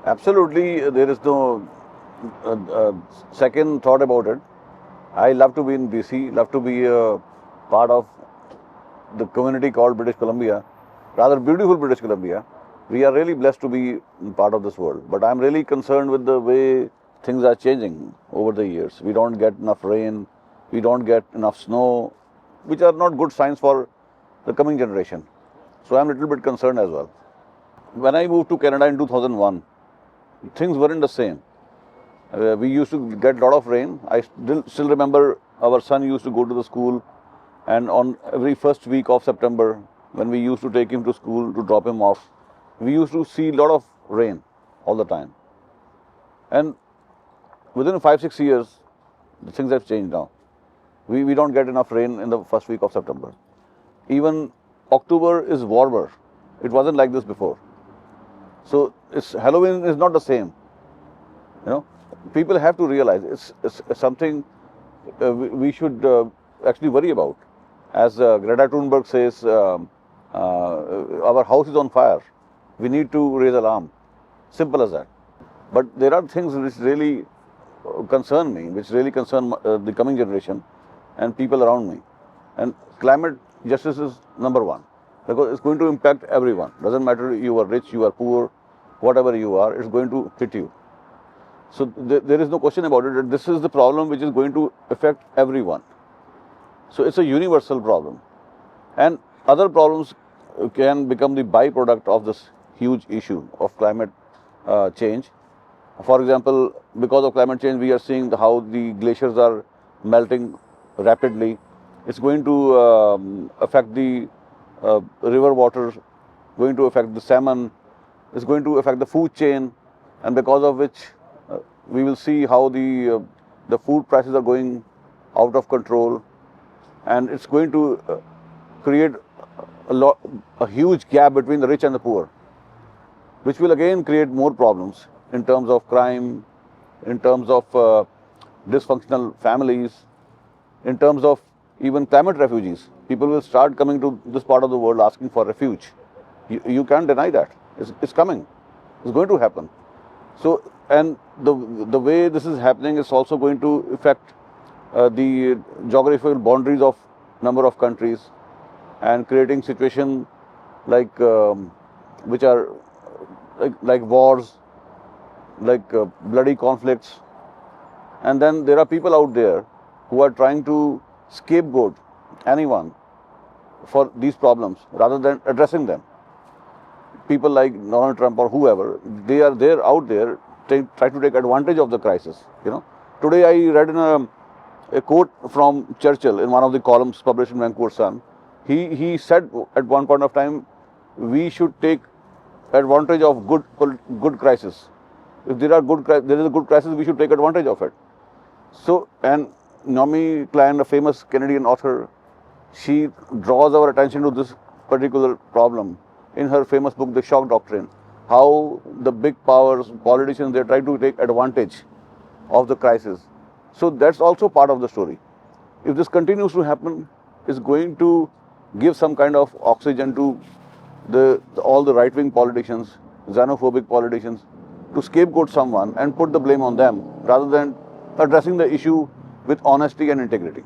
Absolutely, there is no second thought about it. I love to be in BC, love to be a part of the community called British Columbia, rather beautiful British Columbia. We are really blessed to be part of this world. But I'm really concerned with the way things are changing over the years. We don't get enough rain, we don't get enough snow, which are not good signs for the coming generation. So I'm a little bit concerned as well. When I moved to Canada in 2001, things weren't the same. We used to get a lot of rain. I still remember our son used to go to the school, and on every first week of September, when we used to take him to school to drop him off, we used to see a lot of rain all the time. And within 5 6 years, the things have changed now. We don't get enough rain in the first week of September. Even October is warmer. It wasn't like this before. So Halloween is not the same. You know, people have to realize it's something we should actually worry about. As Greta Thunberg says, our house is on fire. We need to raise alarm. Simple as that. But there are things which really concern me, which really concern the coming generation and people around me. And climate justice is number one, because it's going to impact everyone. Doesn't matter you are rich, you are poor, whatever you are, it's going to hit you. So there is no question about it. This is the problem which is going to affect everyone. So it's a universal problem. And other problems can become the byproduct of this huge issue of climate change. For example, because of climate change, we are seeing how the glaciers are melting rapidly. It's going to affect the river waters, going to affect the salmon, it's going to affect the food chain, and because of which we will see how the food prices are going out of control, and it's going to create a huge gap between the rich and the poor, which will again create more problems in terms of crime, in terms of dysfunctional families, in terms of even climate refugees. People will start coming to this part of the world asking for refuge. You can't deny that. It's coming. It's going to happen. So, and the way this is happening is also going to affect the geographical boundaries of number of countries, and creating situation like which are like wars, like bloody conflicts. And then there are people out there who are trying to scapegoat anyone for these problems rather than addressing them. People like Donald Trump or whoever, they are there out there try to take advantage of the crisis. Today I read in a quote from Churchill in one of the columns published in Vancouver Sun. He said at one point of time, we should take advantage of good crisis. If there is a good crisis, we should take advantage of it. So, and Naomi Klein, a famous Canadian author, she draws our attention to this particular problem in her famous book, The Shock Doctrine, how the big powers, politicians, they try to take advantage of the crisis. So that's also part of the story. If this continues to happen, it's going to give some kind of oxygen to all the right-wing politicians, xenophobic politicians, to scapegoat someone and put the blame on them rather than addressing the issue with honesty and integrity.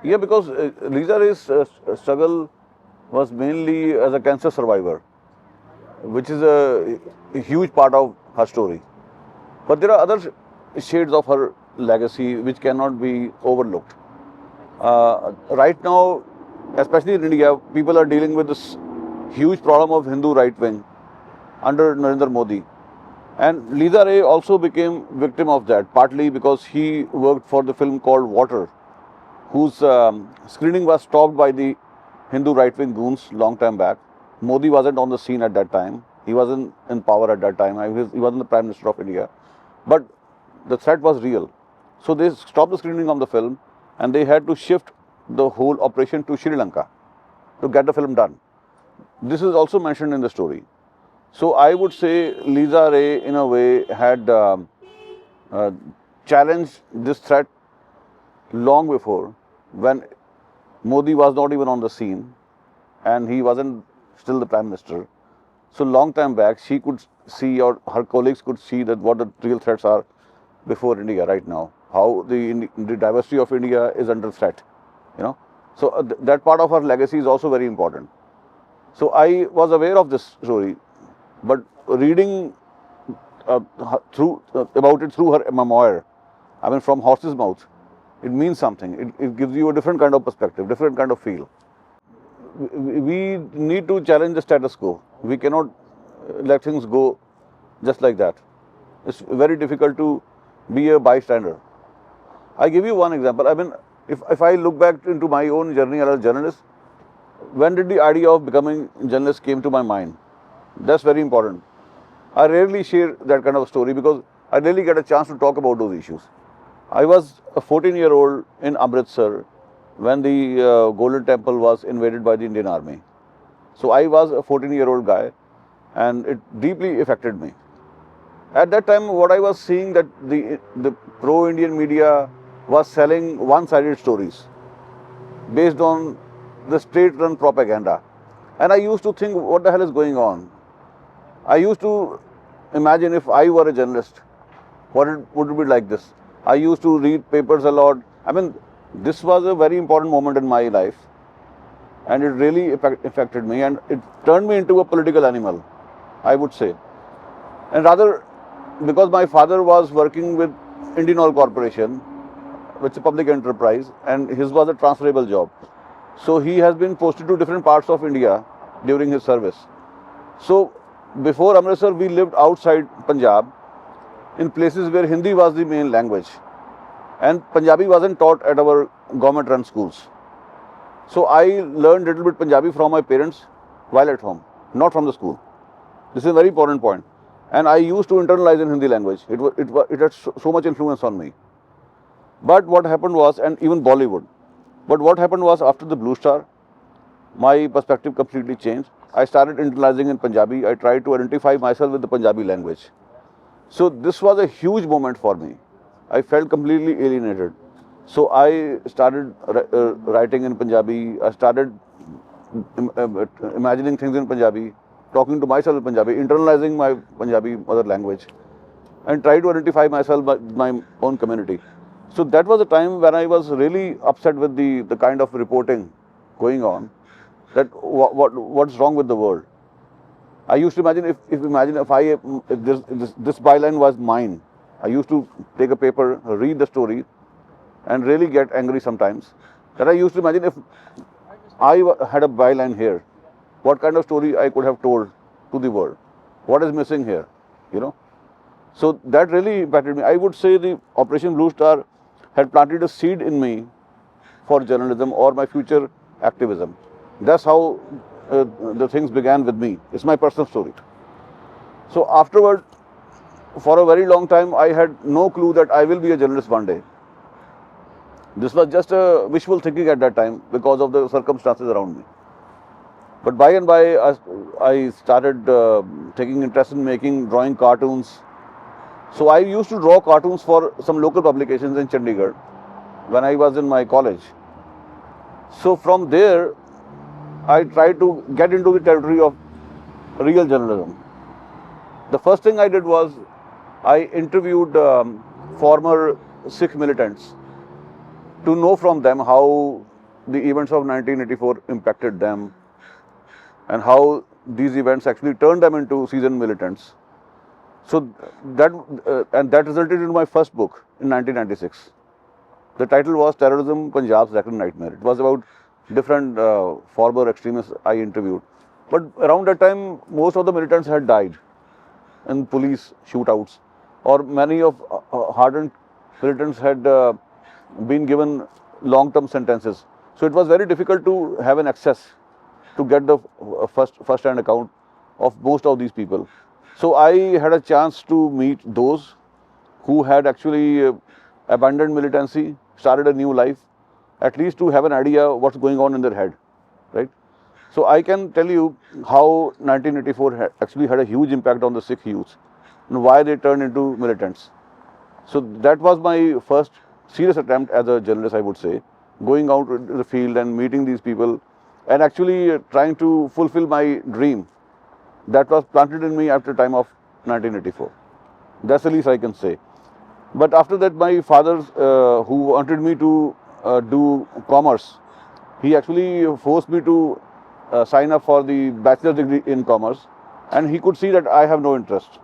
Yeah, because Lisa Ray's struggle was mainly as a cancer survivor, which is a huge part of her story. But there are other shades of her legacy which cannot be overlooked. Right now, especially in India, people are dealing with this huge problem of Hindu right wing under Narendra Modi. And Lisa Ray also became victim of that, partly because he worked for the film called Water, whose screening was stopped by the Hindu right-wing goons long time back. Modi wasn't on the scene at that time. He wasn't in power at that time. He wasn't the Prime Minister of India. But the threat was real. So they stopped the screening of the film, and they had to shift the whole operation to Sri Lanka to get the film done. This is also mentioned in the story. So I would say Lisa Ray, in a way, had challenged this threat long before, when Modi was not even on the scene and he wasn't still the Prime Minister. So long time back, she could see, or her colleagues could see, that what the real threats are before India right now, how the diversity of India is under threat, you know. So that part of her legacy is also very important. So I was aware of this story, but reading through about it through her memoir, I mean, from horse's mouth, it means something. It gives you a different kind of perspective, different kind of feel. We need to challenge the status quo. We cannot let things go just like that. It's very difficult to be a bystander. I give you one example. I mean, if I look back into my own journey as a journalist, when did the idea of becoming a journalist came to my mind? That's very important. I rarely share that kind of story because I rarely get a chance to talk about those issues. I was a 14-year-old in Amritsar when the Golden Temple was invaded by the Indian Army. So I was a 14-year-old guy, and it deeply affected me. At that time, what I was seeing, that the pro-Indian media was selling one-sided stories based on the state-run propaganda. And I used to think, what the hell is going on? I used to imagine, if I were a journalist, would it be like this? I used to read papers a lot. I mean, this was a very important moment in my life, and it really affected me, and it turned me into a political animal, I would say. And rather, because my father was working with Indian Oil Corporation, which is a public enterprise, and his was a transferable job. So he has been posted to different parts of India during his service. So before Amritsar, we lived outside Punjab in places where Hindi was the main language, and Punjabi wasn't taught at our government-run schools. So I learned a little bit Punjabi from my parents while at home, not from the school. This is a very important point. And I used to internalize in Hindi language. It had so much influence on me. But what happened was, and even Bollywood, but what happened was, after the Blue Star, my perspective completely changed. I started internalizing in Punjabi. I tried to identify myself with the Punjabi language. So this was a huge moment for me. I felt completely alienated. So I started writing in Punjabi. I started imagining things in Punjabi, talking to myself in Punjabi, internalizing my Punjabi mother language, and try to identify myself by my own community. So that was a time when I was really upset with the kind of reporting going on, that what's wrong with the world. I used to imagine, if this byline was mine, I used to take a paper, read the story, and really get angry sometimes. That I used to imagine, if I had a byline here, what kind of story I could have told to the world. What is missing here, you know? So that really impacted me. I would say the Operation Blue Star had planted a seed in me for journalism or my future activism. That's how the things began with me. It's my personal story. So afterward, for a very long time, I had no clue that I will be a journalist one day. This was just a wishful thinking at that time because of the circumstances around me. But by and by, I started taking interest in drawing cartoons. So I used to draw cartoons for some local publications in Chandigarh when I was in my college. So from there, I tried to get into the territory of real journalism. The first thing I did was, I interviewed former Sikh militants to know from them how the events of 1984 impacted them, and how these events actually turned them into seasoned militants. So that resulted in my first book in 1996. The title was Terrorism, Punjab's Second Nightmare. It was about different former extremists I interviewed. But around that time, most of the militants had died in police shootouts, or many of hardened militants had been given long-term sentences. So it was very difficult to have an access to get the first-hand account of most of these people. So I had a chance to meet those who had actually abandoned militancy, started a new life, at least to have an idea what's going on in their head, right? So I can tell you how 1984 actually had a huge impact on the Sikh youth and why they turned into militants. So that was my first serious attempt as a journalist, I would say, going out into the field and meeting these people and actually trying to fulfill my dream that was planted in me after a time of 1984. That's the least I can say. But after that, my father, who wanted me to do commerce, he actually forced me to sign up for the bachelor's degree in commerce, and he could see that I have no interest.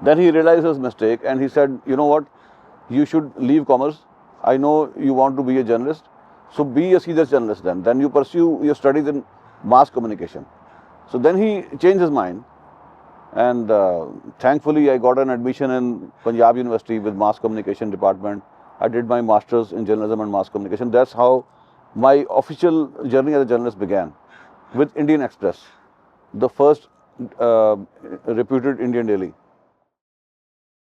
Then he realized his mistake and he said, you know what, you should leave commerce. I know you want to be a journalist, so be a serious journalist then. Then you pursue your studies in mass communication. So then he changed his mind, and thankfully I got an admission in Punjab University with mass communication department. I did my master's in journalism and mass communication. That's how my official journey as a journalist began, with Indian Express, the first reputed Indian daily.